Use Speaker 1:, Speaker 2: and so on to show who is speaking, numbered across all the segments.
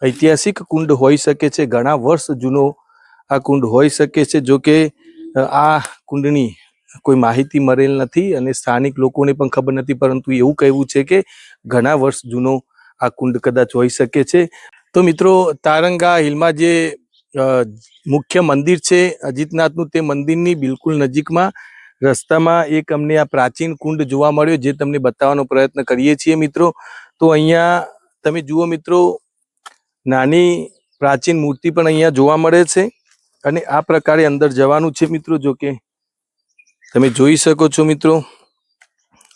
Speaker 1: ऐतिहासिक कुंड होई सके छे, घणा वर्ष जूनो आ कुंड होई सके छे। जो के आ कुंडनी कोई माहिती मळेल नथी अने स्थानिक लोकोने पण खबर नथी, परंतु एवुं कहेवुं छे के घणा वर्ष जूनो आ कुंड कदाच होई सके छे। तो मित्रों, तारंगा हिलमां जे मुख्य मंदिर छे अजीतनाथनुं, ते मंदिरनी बिलकुल नजीकमां रस्तामां एक अमने आ प्राचीन कुंड जोवा मळ्यो, जे तमने बतावવાનો प्रयत्न करीए छीए मित्रों। तो अहींया तमे जुओ मित्रों, नानी प्राचीन मूर्ति पण अहींया जोवा मळे छे अने आ प्रकारे अंदर जवानुं छे मित्रों। जो के तमे जोई शको छो मित्रों,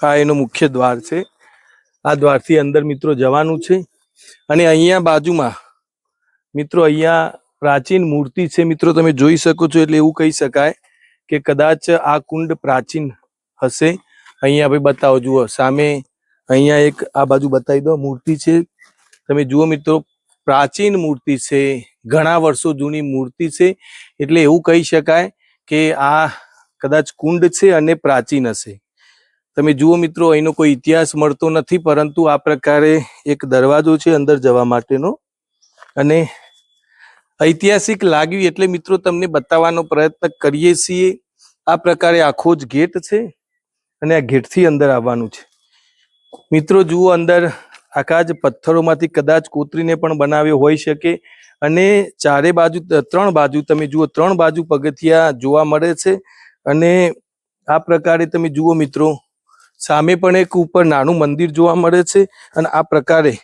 Speaker 1: आ एनो मुख्य द्वार छे। आ द्वारथी अंदर मित्रों जवानुं छे अने अहींया बाजुमां मित्रों अहींया प्राचीन मूर्ति छे मित्रों, तमे जोई शको छो। एटले एवुं कही शकाय के कदाच आ कुंड प्राचीन हशे। अहींया भाई बताओ, जुओ सामे अहींया एक आ बाजू बतावी दो मूर्ति छे। तमे जुओ मित्रों, प्राचीन मूर्ति छे, घणा वर्षो जूनी मूर्ति छे। एटले एवुं कही शकाय के आ कदाच कुंड छे अने प्राचीन हशे। तमे जुओ मित्रों, अहींनो कोई इतिहास मळतो नथी, परंतु आ प्रकारे एक दरवाजो छे अंदर जवा माटेनो अने ऐतिहासिक लाग्યું એટલે મિત્રો તમને બતાવવાનો પ્રયત્ન કરીએ છીએ। આ પ્રકારે આખો જ ગેટ છે અને આ ગેટથી અંદર આવવાનું છે મિત્રો। જુઓ, અંદર આખા જ પથ્થરોમાંથી કદાચ કોતરીને પણ બનાવ્યો હોઈ શકે અને ચારે બાજુ ત્રણ બાજુ તમે જુઓ, ત્રણ બાજુ પગથિયા જોવા મળે છે અને આ પ્રકારે તમે જુઓ મિત્રો, સામે પણ એક ઉપર નાનું મંદિર જોવા મળે છે અને આ પ્રકારે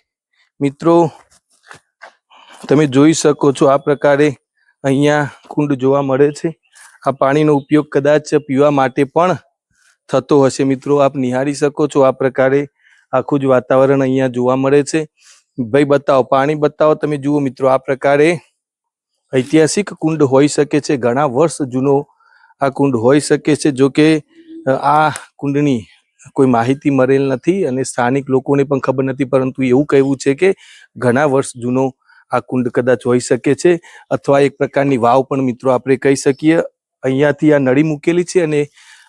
Speaker 1: મિત્રો તમે જોઈ શકો છો। આ પ્રકારે અહીંયા કુંડ જોવા મળે છે। આ પાણીનો ઉપયોગ કદાચ પીવા માટે પણ થતો હશે મિત્રો। આપ નિહાળી શકો છો। આ પ્રકારે આખું જ વાતાવરણ અહીંયા જોવા મળે છે। ભાઈ બતાવો, પાણી બતાવો। તમે જુઓ મિત્રો, આ પ્રકારે ઐતિહાસિક કુંડ હોઈ શકે છે, ઘણા વર્ષ જૂનો આ કુંડ હોઈ શકે છે। જો કે આ કુંડની કોઈ માહિતી મળેલ નથી અને સ્થાનિક લોકોને પણ ખબર નથી, પરંતુ એવું કહેવું છે કે ઘણા વર્ષ જૂનો આ કુંડ કદાચ હોઈ શકે છે અથવા એક પ્રકારની વાવ પણ મિત્રો આપણે કહી શકીએ। અહીંયાથી આ નળી મૂકેલી છે અને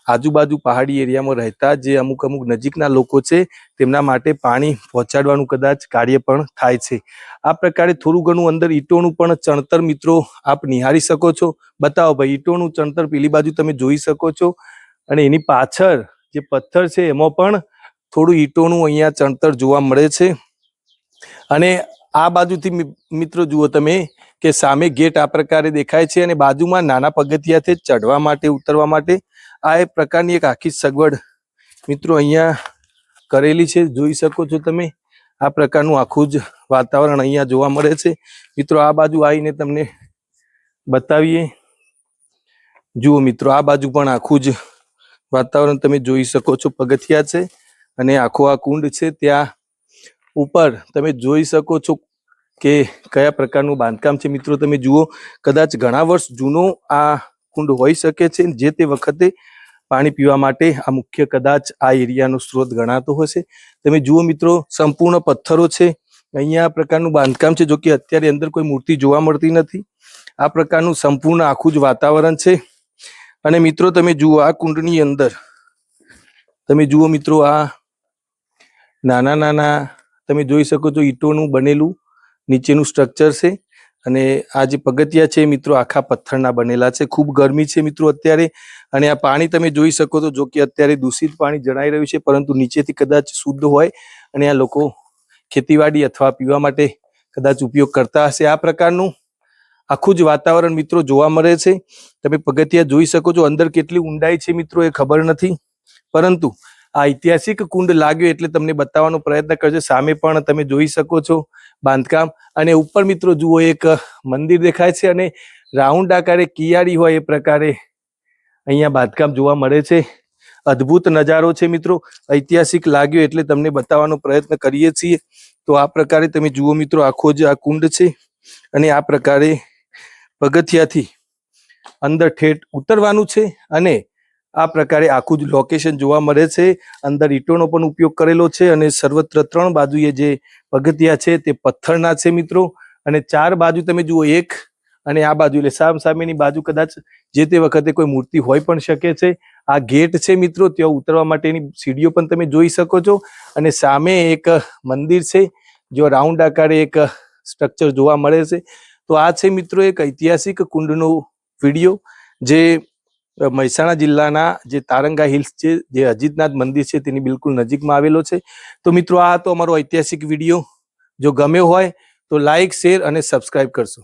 Speaker 1: આજુબાજુ પહાડી એરિયામાં રહેતા જે અમુક નજીકના લોકો છે તેમના માટે પાણી પહોંચાડવાનું કદાચ કાર્ય પણ થાય છે। આ પ્રકારે થોડું ઘણું અંદર ઈંટોનું પણ ચણતર મિત્રો આપ નિહાળી શકો છો। બતાવો ભાઈ, ઈંટોનું ચણતર પેલી બાજુ તમે જોઈ શકો છો અને એની પાછળ જે પથ્થર છે એમાં પણ થોડું ઈંટોનું અહીંયા ચણતર જોવા મળે છે। અને આ બાજુથી મિત્રો જુઓ તમે કે સામે ગેટ આ પ્રકારે દેખાય છે અને બાજુમાં નાના પગથિયાથી ચડવા માટે ઉતરવા માટે આ એક પ્રકારની એક આખી સગવડ મિત્રો અહીંયા કરેલી છે। જોઈ શકો છો તમે, આ પ્રકારનું આખું જ વાતાવરણ અહીંયા જોવા મળે છે મિત્રો। આ બાજુ આવીને તમને બતાવીએ। જુઓ મિત્રો, આ બાજુ પણ આખું જ વાતાવરણ તમે જોઈ શકો છો। પગથિયા છે અને આખો આ કુંડ છે। ત્યાં ઉપર તમે જોઈ શકો છો કે કયા પ્રકારનું બાંધકામ છે મિત્રો। તમે જુઓ, કદાચ ઘણા વર્ષ જૂનો આ કુંડ હોઈ શકે છે। જે તે વખતે પાણી પીવા માટે આ મુખ્ય કદાચ આ એરિયાનો સ્ત્રોત ગણાતો હશે। તમે જુઓ મિત્રો, સંપૂર્ણ પથ્થરો છે। અહીંયા આ પ્રકારનું બાંધકામ છે। જો કે અત્યારે અંદર કોઈ મૂર્તિ જોવા મળતી નથી। આ પ્રકારનું સંપૂર્ણ આખું જ વાતાવરણ છે અને મિત્રો તમે જુઓ, આ કુંડની અંદર તમે જુઓ મિત્રો, આ નાના નાના તમે જોઈ શકો છો ઈંટોનું બનેલું નીચેનું સ્ટ્રક્ચર છે અને આ જે પગથિયા છે મિત્રો આખા પથ્થરના બનેલા છે। ખૂબ ગરમી છે મિત્રો અત્યારે અને આ પાણી તમે જોઈ શકો છો। જો કે અત્યારે દૂષિત પાણી જણાઈ રહ્યું છે, પરંતુ નીચેથી કદાચ શુદ્ધ હોય અને આ લોકો ખેતીવાડી અથવા પીવા માટે કદાચ ઉપયોગ કરતા હશે। આ પ્રકારનું આખું જ વાતાવરણ મિત્રો જોવા મળે છે। તમે પગથિયા જોઈ શકો છો। અંદર કેટલી ઊંડાઈ છે મિત્રો એ ખબર નથી, પરંતુ આ ઐતિહાસિક કુંડ લાગ્યો એટલે તમને બતાવવાનો પ્રયત્ન કરજો। સામે પણ તમે જોઈ શકો છો બાંધકામ અને ઉપર મિત્રો જુઓ એક મંદિર દેખાય છે અને રાઉન્ડ આકારે કિયારી હોય એ પ્રકારે અહીંયા બાંધકામ જોવા મળે છે। અદ્ભુત નજારો છે મિત્રો। ઐતિહાસિક લાગ્યો એટલે તમને બતાવવાનો પ્રયત્ન કરીએ છીએ। તો આ પ્રકારે તમે જુઓ મિત્રો, આખો જ આ કુંડ છે અને આ પ્રકારે પગથિયાથી અંદર ઠેઠ ઉતરવાનું છે અને આ પ્રકારે આખું જ લોકેશન જોવા મળે છે। અંદર ઈંટોનો પણ ઉપયોગ કરેલો છે અને સર્વત્ર ત્રણ બાજુએ જે પગથિયા છે તે પથ્થરના છે મિત્રો અને ચાર બાજુ તમે જુઓ, એક અને આ બાજુ એટલે સામેની બાજુ કદાચ જે તે વખતે કોઈ મૂર્તિ હોઈ પણ શકે છે। આ ગેટ છે મિત્રો, ત્યાં ઉતરવા માટેની સીડીઓ પણ તમે જોઈ શકો છો અને સામે એક મંદિર છે, જો રાઉન્ડ આકારે એક સ્ટ્રક્ચર જોવા મળે છે. તો આ છે મિત્રો એક ઐતિહાસિક કુંડનો વિડીયો જે મહેસાણા જિલ્લાના જે તારંગા હિલ્સ છે, જે અજીતનાથ મંદિર છે તેની બિલકુલ નજીકમાં આવેલો છે. તો મિત્રો આ હતો અમારો ઐતિહાસિક વિડીયો. જો ગમ્યો હોય તો લાઈક, શેર અને સબસ્ક્રાઇબ કરશો.